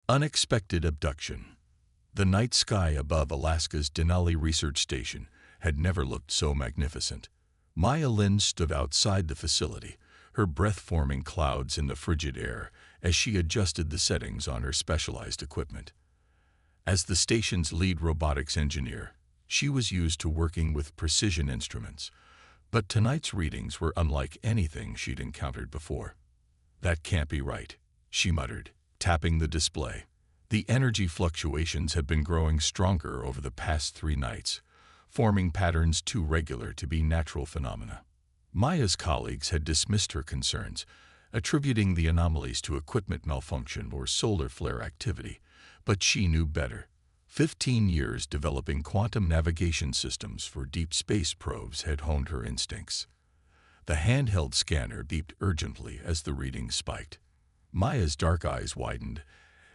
Unexpected abduction. The night sky above Alaska's Denali Research Station had never looked so magnificent. Maya Lin stood outside the facility, her breath forming clouds in the frigid air as she adjusted the settings on her specialized equipment. As the station's lead robotics engineer, she was used to working with precision instruments, but tonight's readings were unlike anything she'd encountered before. "That can't be right," she muttered, tapping the display. The energy fluctuations had been growing stronger over the past 3 nights, forming patterns too regular to be natural phenomena. Maya's colleagues had dismissed her concerns, attributing the anomalies to equipment malfunction or solar flare activity, but she knew better. 15 years developing quantum navigation systems for deep space probes had honed her instincts. The handheld scanner beeped urgently as the readings spiked. Maya's dark eyes widened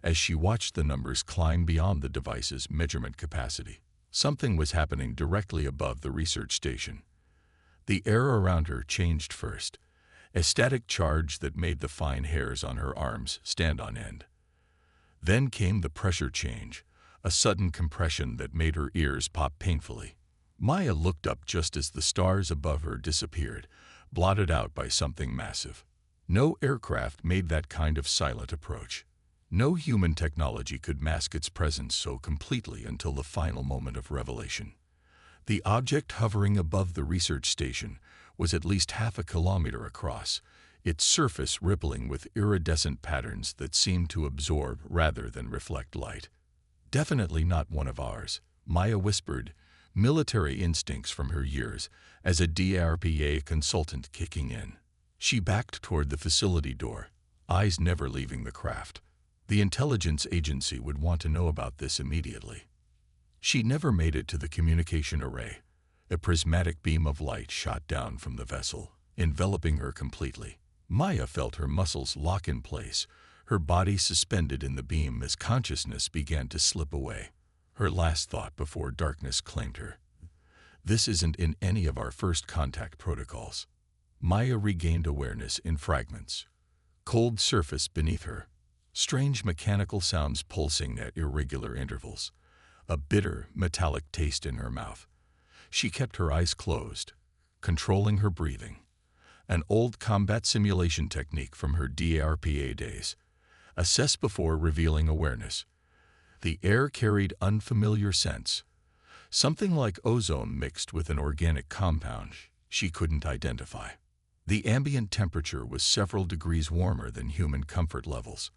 as she watched the numbers climb beyond the device's measurement capacity. Something was happening directly above the research station. The air around her changed first, a static charge that made the fine hairs on her arms stand on end. Then came the pressure change, a sudden compression that made her ears pop painfully. Maya looked up just as the stars above her disappeared, blotted out by something massive. No aircraft made that kind of silent approach. No human technology could mask its presence so completely until the final moment of revelation. The object hovering above the research station was at least half a kilometer across, its surface rippling with iridescent patterns that seemed to absorb rather than reflect light. "Definitely not one of ours," Maya whispered, military instincts from her years as a DARPA consultant kicking in. She backed toward the facility door, eyes never leaving the craft. The intelligence agency would want to know about this immediately. She never made it to the communication array. A prismatic beam of light shot down from the vessel, enveloping her completely. Maya felt her muscles lock in place, her body suspended in the beam as consciousness began to slip away. Her last thought before darkness claimed her. "This isn't in any of our first contact protocols." Maya regained awareness in fragments. Cold surface beneath her. Strange mechanical sounds pulsing at irregular intervals. A bitter, metallic taste in her mouth. She kept her eyes closed, controlling her breathing. An old combat simulation technique from her DARPA days. Assess before revealing awareness. The air carried unfamiliar scents. Something like ozone mixed with an organic compound she couldn't identify. The ambient temperature was several degrees warmer than human comfort levels.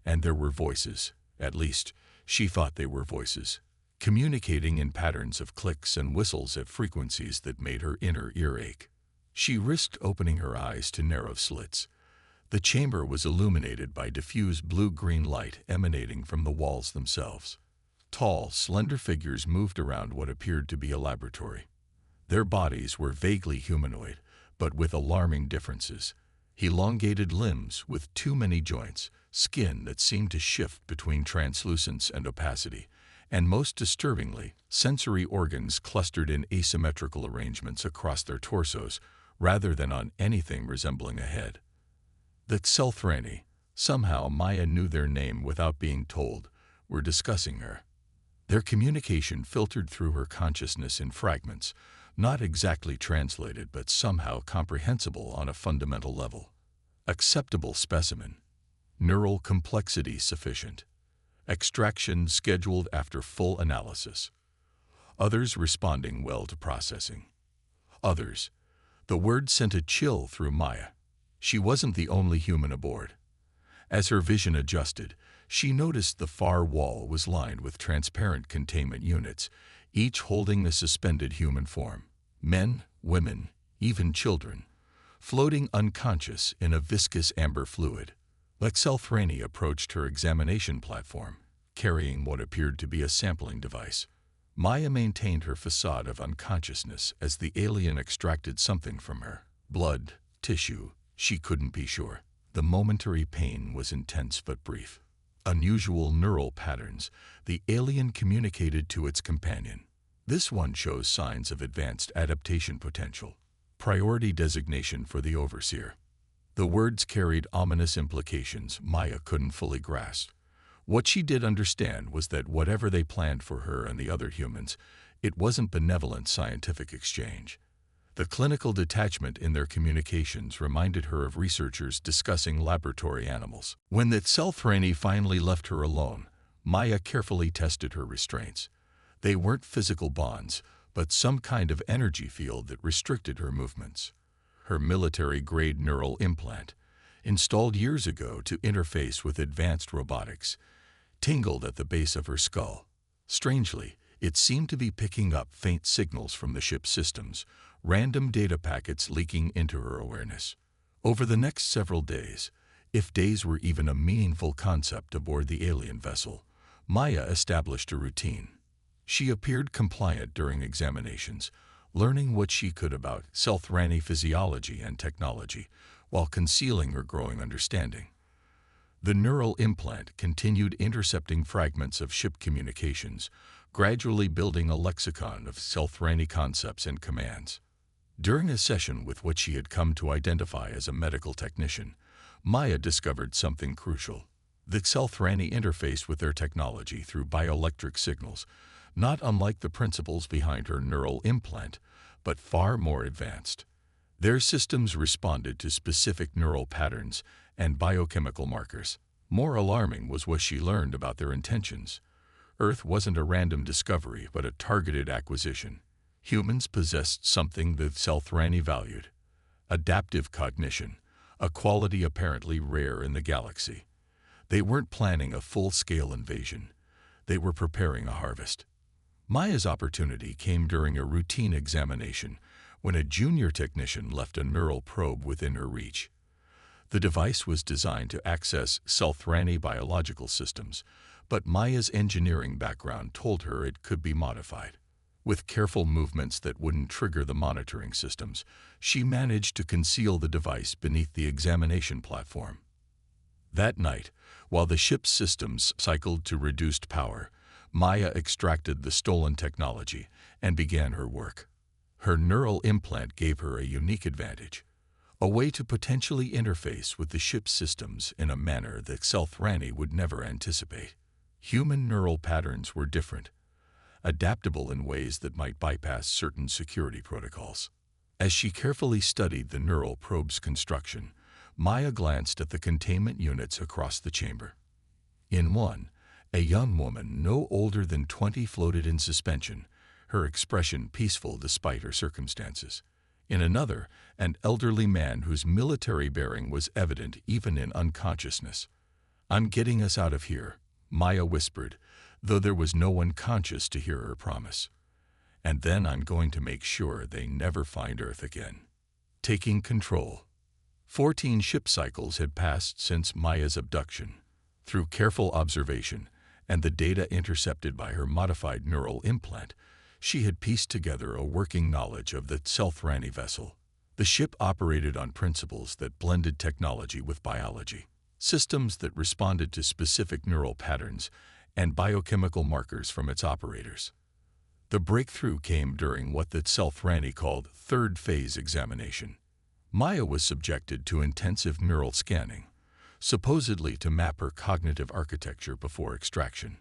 And there were voices, at least she thought they were voices, communicating in patterns of clicks and whistles at frequencies that made her inner ear ache. She risked opening her eyes to narrow slits. The chamber was illuminated by diffuse blue-green light emanating from the walls themselves. Tall, slender figures moved around what appeared to be a laboratory. Their bodies were vaguely humanoid, but with alarming differences. Elongated limbs with too many joints, skin that seemed to shift between translucence and opacity, and most disturbingly, sensory organs clustered in asymmetrical arrangements across their torsos rather than on anything resembling a head. The Tselthrani, somehow Maya knew their name without being told, were discussing her. Their communication filtered through her consciousness in fragments, not exactly translated but somehow comprehensible on a fundamental level. Acceptable specimen. Neural complexity sufficient. Extraction scheduled after full analysis. Others responding well to processing. Others. The word sent a chill through Maya. She wasn't the only human aboard. As her vision adjusted, she noticed the far wall was lined with transparent containment units, each holding a suspended human form. Men, women, even children, floating unconscious in a viscous amber fluid. Tselthrani approached her examination platform, carrying what appeared to be a sampling device. Maya maintained her facade of unconsciousness as the alien extracted something from her. Blood, tissue, she couldn't be sure. The momentary pain was intense but brief. Unusual neural patterns, the alien communicated to its companion. This one shows signs of advanced adaptation potential. Priority designation for the overseer. The words carried ominous implications Maya couldn't fully grasp. What she did understand was that whatever they planned for her and the other humans, it wasn't benevolent scientific exchange. The clinical detachment in their communications reminded her of researchers discussing laboratory animals. When the Scifi finally left her alone, Maya carefully tested her restraints. They weren't physical bonds, but some kind of energy field that restricted her movements. Her military-grade neural implant, installed years ago to interface with advanced robotics, tingled at the base of her skull. Strangely, it seemed to be picking up faint signals from the ship's systems, random data packets leaking into her awareness. Over the next several days, if days were even a meaningful concept aboard the alien vessel, Maya established a routine. She appeared compliant during examinations, learning what she could about Scifi physiology and technology, while concealing her growing understanding. The neural implant continued intercepting fragments of ship communications, gradually building a lexicon of Scifi concepts and commands. During a session with what she had come to identify as a medical technician, Maya discovered something crucial. The Scifi interfaced with their technology through bioelectric signals, not unlike the principles behind her neural implant, but far more advanced. Their systems responded to specific neural patterns and biochemical markers. More alarming was what she learned about their intentions. Earth wasn't a random discovery, but a targeted acquisition. Humans possessed something the Scifi valued: adaptive cognition, a quality apparently rare in the galaxy. They weren't planning a full-scale invasion. They were preparing a harvest. Maya's opportunity came during a routine examination when a junior technician left a neural probe within her reach. The device was designed to access Scifi biological systems, but Maya's engineering background told her it could be modified. With careful movements that wouldn't trigger the monitoring systems, she managed to conceal the device beneath the examination platform. That night, while the ship's systems cycled to reduced power, Maya extracted the stolen technology and began her work. Her neural implant gave her a unique advantage, a way to potentially interface with the ship's systems in a manner that Scifi would never anticipate. Human neural patterns were different, adaptable in ways that might bypass certain security protocols. As she carefully studied the neural probe's construction, Maya glanced at the containment units across the chamber. In one, a young woman no older than 20 floated in suspension, her expression peaceful despite her circumstances. In another, an elderly man whose military bearing was evident even in unconsciousness. "I'm getting us out of here," Maya whispered, though there was no one conscious to hear her promise. "And then I'm going to make sure they never find Earth again." Taking control. 14 ship cycles had passed since Maya's abduction. Through careful observation and the data intercepted by her modified neural implant, she had pieced together a working knowledge of the Scifi vessel. The ship operated on principles that blended technology with biology, systems that responded to specific neural patterns and biochemical markers from its operators. The breakthrough came during what the Scifi called third phase examination. Maya was subjected to intensive neural scanning, supposedly to map her cognitive architecture before extraction.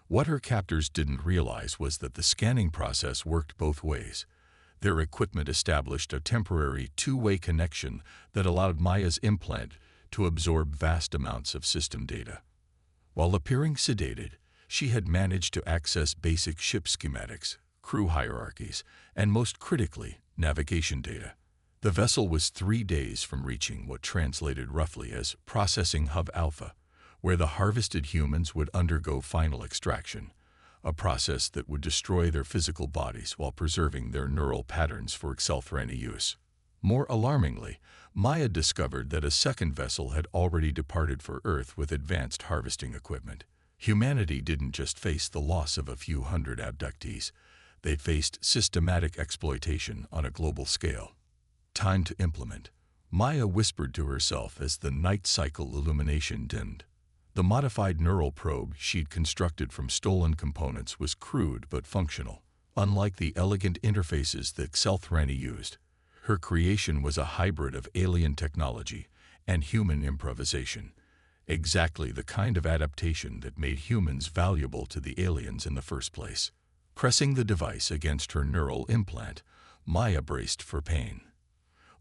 What her captors didn't realize was that the scanning process worked both ways. Their equipment established a temporary two-way connection that allowed Maya's implant to absorb vast amounts of system data. While appearing sedated, she had managed to access basic ship schematics, crew hierarchies, and most critically, navigation data. The vessel was 3 days from reaching what translated roughly as Processing Hub Alpha, where the harvested humans would undergo final extraction, a process that would destroy their physical bodies while preserving their neural patterns for Scifi use. More alarmingly, Maya discovered that a second vessel had already departed for Earth with advanced harvesting equipment. Humanity didn't just face the loss of a few hundred abductees, they faced systematic exploitation on a global scale. Time to implement, Maya whispered to herself as the night cycle illumination dimmed. The modified neural probe she'd constructed from stolen components was crude but functional. Unlike the elegant interfaces that Scifi used, her creation was a hybrid of alien technology and human improvisation. exactly the kind of adaptation that made humans valuable to the aliens in the first place. Pressing the device against her neural implant, Maya braced for pain.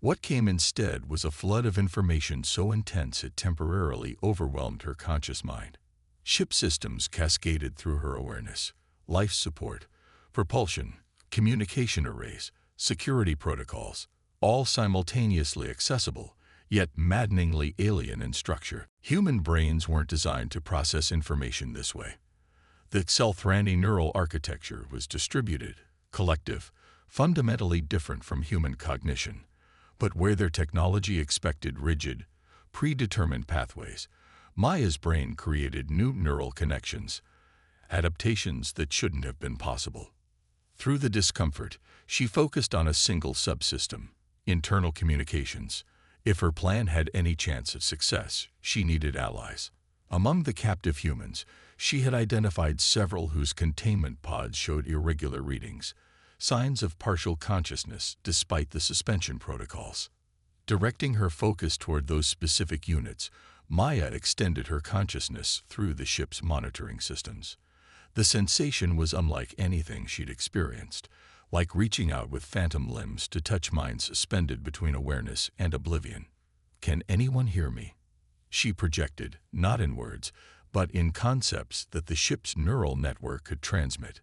What came instead was a flood of information so intense it temporarily overwhelmed her conscious mind. Ship systems cascaded through her awareness: life support, propulsion, communication arrays, security protocols, all simultaneously accessible, yet maddeningly alien in structure. Human brains weren't designed to process information this way. The Selthrani neural architecture was distributed, collective, fundamentally different from human cognition. But where their technology expected rigid, predetermined pathways, Maya's brain created new neural connections, adaptations that shouldn't have been possible. Through the discomfort, she focused on a single subsystem: internal communications. If her plan had any chance of success, she needed allies. Among the captive humans, she had identified several whose containment pods showed irregular readings, signs of partial consciousness despite the suspension protocols. Directing her focus toward those specific units, Maya extended her consciousness through the ship's monitoring systems. The sensation was unlike anything she'd experienced, like reaching out with phantom limbs to touch minds suspended between awareness and oblivion. "Can anyone hear me?" she projected, not in words, but in concepts that the ship's neural network could transmit.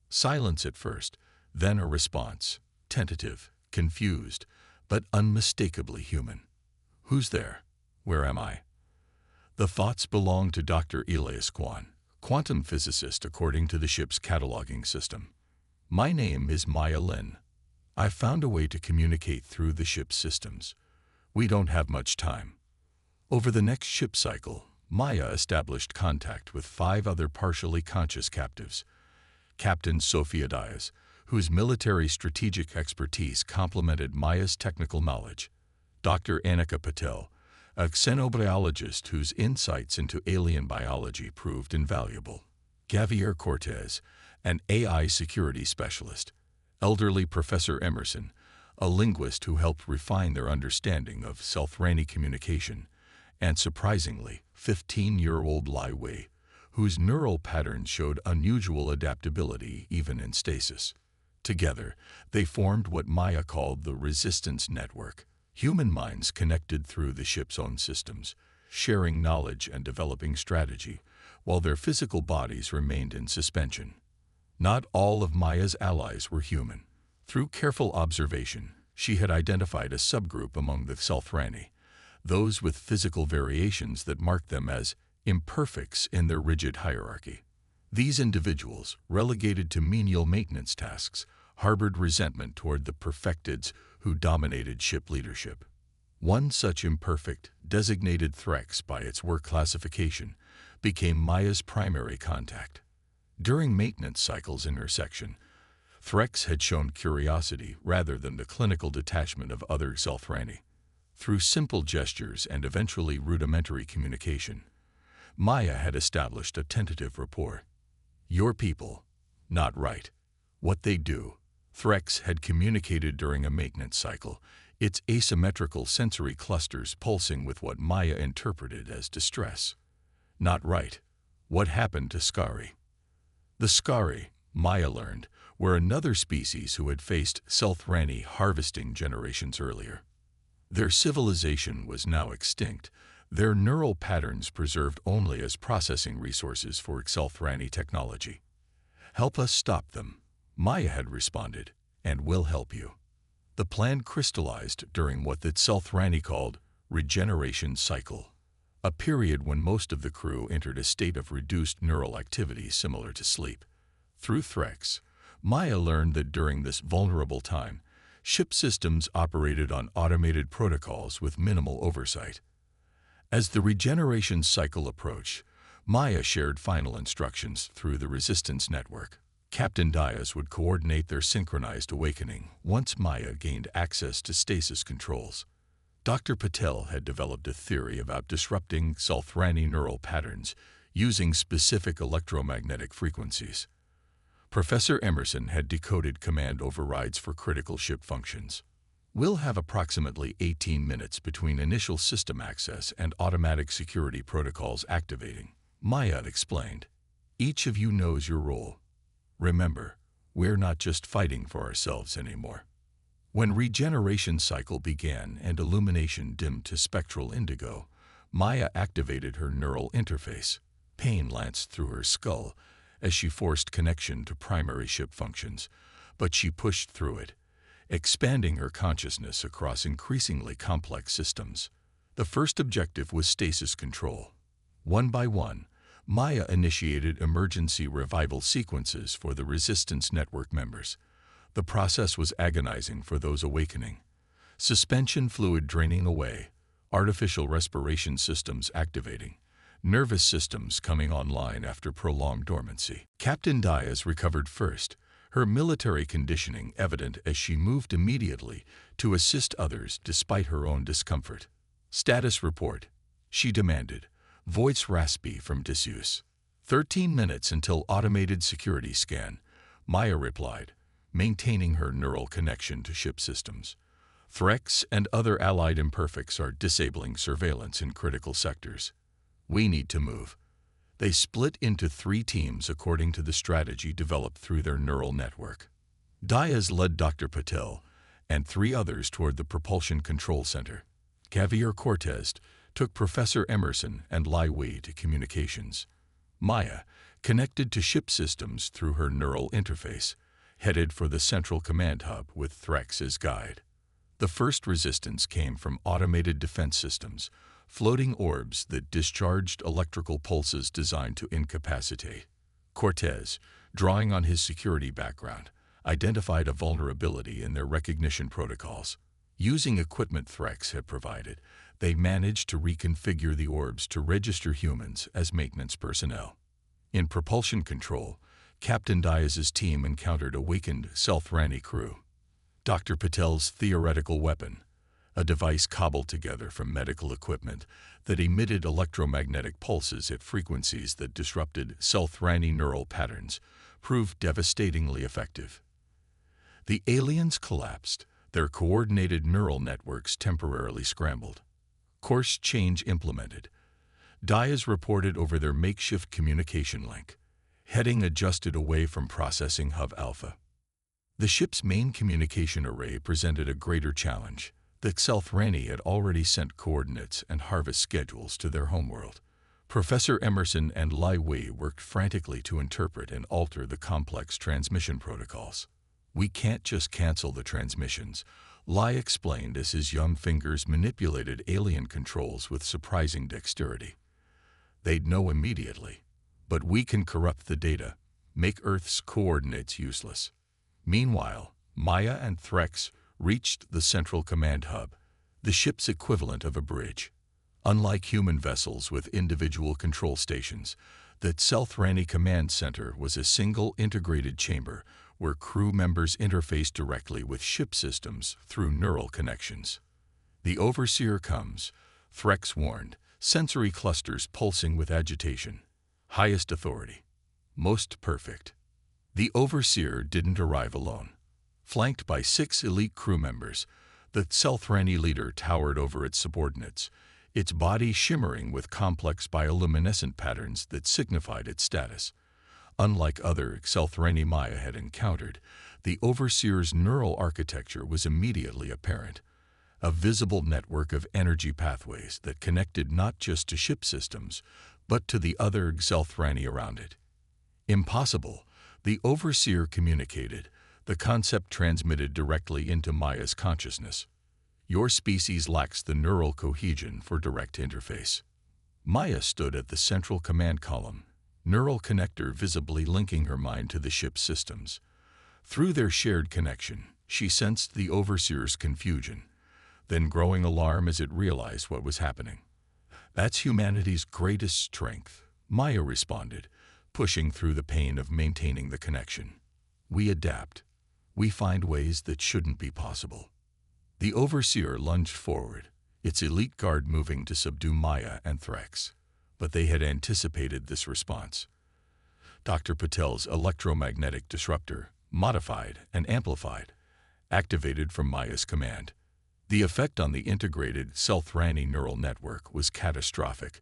Silence at first, then a response, tentative, confused, but unmistakably human. "Who's there? Where am I?" The thoughts belonged to Dr. Elias Kwan, quantum physicist according to the ship's cataloging system. "My name is Maya Lin. I've found a way to communicate through the ship's systems. We don't have much time." Over the next ship cycle, Maya established contact with 5 other partially conscious captives. Captain Sofia Diaz, whose military strategic expertise complemented Maya's technical knowledge; Dr. Anika Patel, a xenobiologist whose insights into alien biology proved invaluable; Javier Cortez, an AI security specialist; elderly Professor Emerson, a linguist who helped refine their understanding of Selthrani communication; and surprisingly, 15-year-old Lai Wei, whose neural patterns showed unusual adaptability even in stasis. Together, they formed what Maya called the resistance network: human minds connected through the ship's own systems, sharing knowledge and developing strategy, while their physical bodies remained in suspension. Not all of Maya's allies were human. Through careful observation, she had identified a subgroup among the Selthrani, those with physical variations that marked them as imperfects in their rigid hierarchy. These individuals, relegated to menial maintenance tasks, harbored resentment toward the perfecteds who dominated ship leadership. One such imperfect, designated Threx by its work classification, became Maya's primary contact. During maintenance cycles in her section, Threx had shown curiosity rather than the clinical detachment of other Selthrani. Through simple gestures and eventually rudimentary communication, Maya had established a tentative rapport. "Your people, not right. What they do." Threx had communicated during a maintenance cycle, its asymmetrical sensory clusters pulsing with what Maya interpreted as distress. "Not right. What happened to Skari?" The Skari, Maya learned, were another species who had faced Selthrani harvesting generations earlier. Their civilization was now extinct, their neural patterns preserved only as processing resources for Selthrani technology. "Help us stop them," Maya had responded, "and we'll help you." The plan crystallized during what the Selthrani called regeneration cycle, a period when most of the crew entered a state of reduced neural activity similar to sleep. Through Threx, Maya learned that during this vulnerable time, ship systems operated on automated protocols with minimal oversight. As the regeneration cycle approached, Maya shared final instructions through the resistance network. Captain Diaz would coordinate their synchronized awakening once Maya gained access to stasis controls. Dr. Patel had developed a theory about disrupting Selthrani neural patterns using specific electromagnetic frequencies. Professor Emerson had decoded command overrides for critical ship functions. We'll have approximately 18 minutes between initial system access and automatic security protocols activating, Maya explained. Each of you knows your role. Remember, we're not just fighting for ourselves anymore. When regeneration cycle began and illumination dimmed to spectral indigo, Maya activated her neural interface. Pain lanced through her skull as she forced connection to primary ship functions, but she pushed through it, expanding her consciousness across increasingly complex systems. The first objective was stasis control. One by one, Maya initiated emergency revival sequences for the Resistance Network members. The process was agonizing for those awakening. Suspension fluid draining away, artificial respiration systems activating, nervous systems coming online after prolonged dormancy. Captain Diaz recovered first, her military conditioning evident as she moved immediately to assist others despite her own discomfort. Status report, she demanded, voice raspy from disuse. 13 minutes until automated security scan, Maya replied, maintaining her neural connection to ship systems. Threx and other allied imperfects are disabling surveillance in critical sectors. We need to move. They split into 3 teams according to the strategy developed through their neural network. Diaz led Dr. Patel and 3 others toward the propulsion control center. Javier Cortez took Professor Emerson and Lai Wei to communications. Maya, connected to ship systems through her neural interface, headed for the central command hub with Threx as guide. The first resistance came from automated defense systems, floating orbs that discharged electrical pulses designed to incapacitate. Cortez, drawing on his security background, identified a vulnerability in their recognition protocols. Using equipment Threx had provided, they managed to reconfigure the orbs to register humans as maintenance personnel. In propulsion control, Captain Diaz's team encountered awakened Selthrani crew. Dr. Patel's theoretical weapon, a device cobbled together from medical equipment that emitted electromagnetic pulses at frequencies that disrupted Selthrani neural patterns, proved devastatingly effective. The aliens collapsed, their coordinated neural networks temporarily scrambled. Course change implemented. Diaz reported over their makeshift communication link. Heading adjusted away from processing hub Alpha. The ship's main communication array presented a greater challenge. The Selthrani had already sent coordinates and harvest schedules to their homeworld. Professor Emerson and Lai Wei worked frantically to interpret and alter the complex transmission protocols. We can't just cancel the transmissions, Lai explained as his young fingers manipulated alien controls with surprising dexterity. They'd know immediately. But we can corrupt the data, make Earth's coordinates useless. Meanwhile, Maya and Threx reached the central command hub, the ship's equivalent of a bridge. Unlike human vessels with individual control stations, the Selthrani command center was a single integrated chamber where crew members interfaced directly with ship systems through neural connections. The overseer comes, Threx warned, sensory clusters pulsing with agitation. Highest authority. Most perfect. The overseer didn't arrive alone. Flanked by 6 elite crew members, the Selthrani leader towered over its subordinates, its body shimmering with complex bioluminescent patterns that signified its status. Unlike other Selthrani Maya had encountered, the overseer's neural architecture was immediately apparent. A visible network of energy pathways that connected not just to ship systems, but to the other Selthrani around it. Impossible, the overseer communicated, the concept transmitted directly into Maya's consciousness. Your species lacks the neural cohesion for direct interface. Maya stood at the central command column, neural connector visibly linking her mind to the ship's systems. Through their shared connection, she sensed the overseer's confusion, then growing alarm as it realized what was happening. That's humanity's greatest strength, Maya responded, pushing through the pain of maintaining the connection. We adapt. We find ways that shouldn't be possible. The overseer lunged forward, its elite guard moving to subdue Maya and Threx. But they had anticipated this response. Dr. Patel's electromagnetic disruptor, modified and amplified, activated from Maya's command. The effect on the integrated Scifi neural network was catastrophic,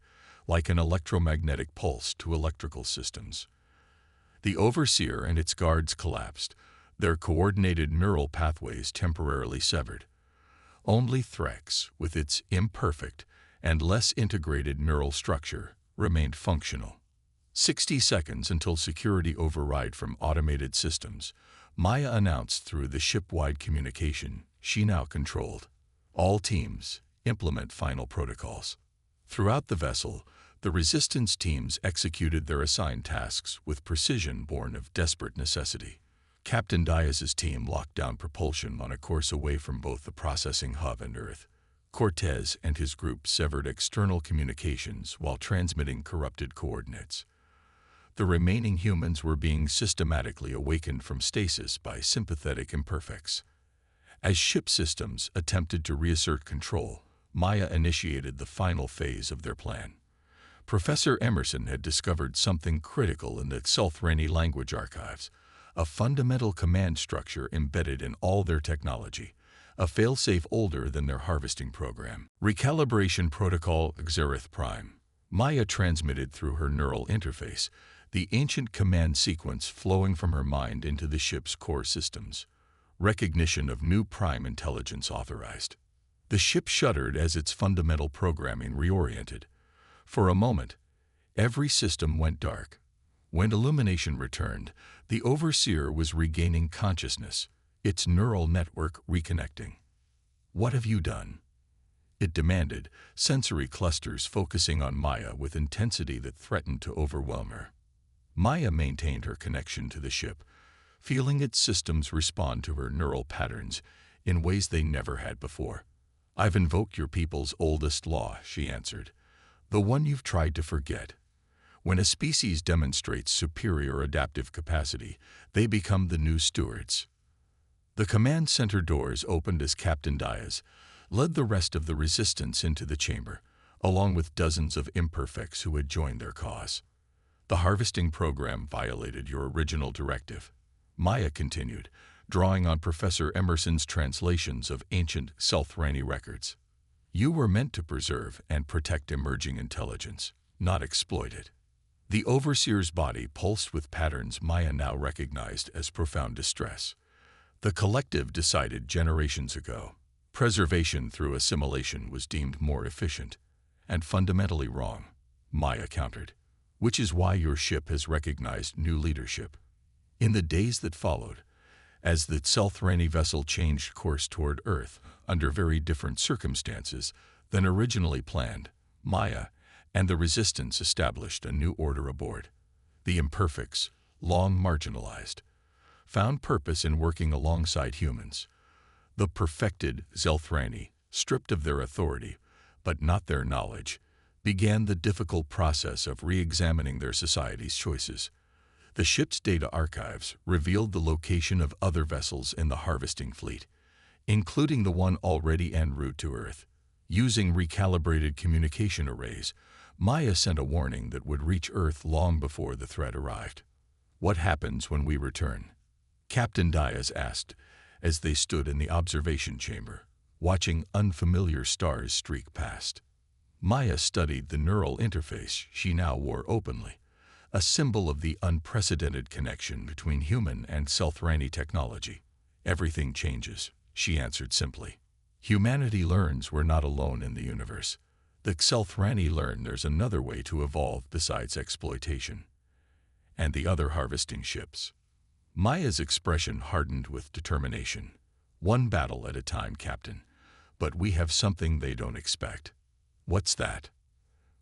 like an electromagnetic pulse to electrical systems. The overseer and its guards collapsed, their coordinated neural pathways temporarily severed. Only Threx, with its imperfect and less integrated neural structure, remained functional. 60 seconds until security override from automated systems, Maya announced through the ship-wide communication she now controlled. All teams, implement final protocols. Throughout the vessel, the resistance teams executed their assigned tasks with precision born of desperate necessity. Captain Diaz's team locked down propulsion on a course away from both the processing hub and Earth. Cortez and his group severed external communications while transmitting corrupted coordinates. The remaining humans were being systematically awakened from stasis by sympathetic imperfects. As ship systems attempted to reassert control, Maya initiated the final phase of their plan. Professor Emerson had discovered something critical in the Scifi language archives, a fundamental command structure embedded in all their technology, a failsafe older than their harvesting program. Recalibration Protocol Xerath Prime. Maya transmitted through her neural interface, the ancient command sequence flowing from her mind into the ship's core systems. Recognition of new prime intelligence authorized. The ship shuddered as its fundamental programming reoriented. For a moment, every system went dark. When illumination returned, the overseer was regaining consciousness, its neural network reconnecting. "What have you done?" it demanded, sensory clusters focusing on Maya with intensity that threatened to overwhelm her. Maya maintained her connection to the ship, feeling its systems respond to her neural patterns in ways they never had before. "I've invoked your people's oldest law," she answered, "the one you've tried to forget. When a species demonstrates superior adaptive capacity, they become the new stewards." The command center doors opened as Captain Diaz led the rest of the resistance into the chamber, along with dozens of imperfects who had joined their cause. "The harvesting program violated your original directive," Maya continued, drawing on Professor Emerson's translations of ancient Scifi records. "You were meant to preserve and protect emerging intelligence, not exploit it." The overseer's body pulsed with patterns Maya now recognized as profound distress. The collective decided generations ago, preservation through assimilation was deemed more efficient, and fundamentally wrong, Maya countered, "which is why your ship has recognized new leadership." In the days that followed, as the Scifi vessel changed course toward Earth under very different circumstances than originally planned, Maya and the Resistance established a new order aboard. The imperfects, long marginalized, found purpose in working alongside humans. The perfected Scifi, stripped of their authority, but not their knowledge, began the difficult process of re-examining their society's choices. The ship's data archives revealed the location of other vessels in the harvesting fleet, including the one already en route to Earth. Using recalibrated communication arrays, Maya sent a warning that would reach Earth long before the threat arrived. "What happens when we return?" Captain Diaz asked as they stood in the observation chamber, watching unfamiliar stars streak past. Maya studied the neural interface she now wore openly, a symbol of the unprecedented connection between human and Scifi technology. "Everything changes," she answered simply. "Humanity learns we're not alone in the universe. The Scifi learn there's another way to evolve besides exploitation." "And the other harvesting ships?" Maya's expression hardened with determination. "One battle at a time, Captain. But we have something they don't expect." "What's that?"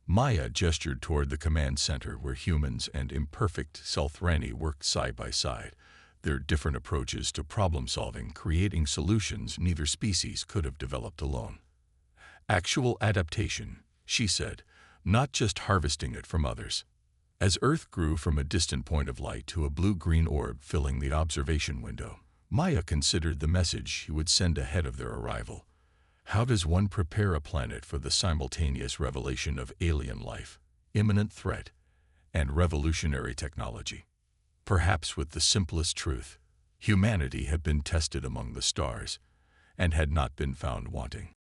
Maya gestured toward the command center where humans and imperfect Scifi worked side by side, their different approaches to problem-solving creating solutions neither species could have developed alone. "Actual adaptation," she said, "not just harvesting it from others." As Earth grew from a distant point of light to a blue-green orb filling the observation window, Maya considered the message she would send ahead of their arrival. How does one prepare a planet for the simultaneous revelation of alien life, imminent threat, and revolutionary technology? Perhaps with the simplest truth: humanity had been tested among the stars, and had not been found wanting.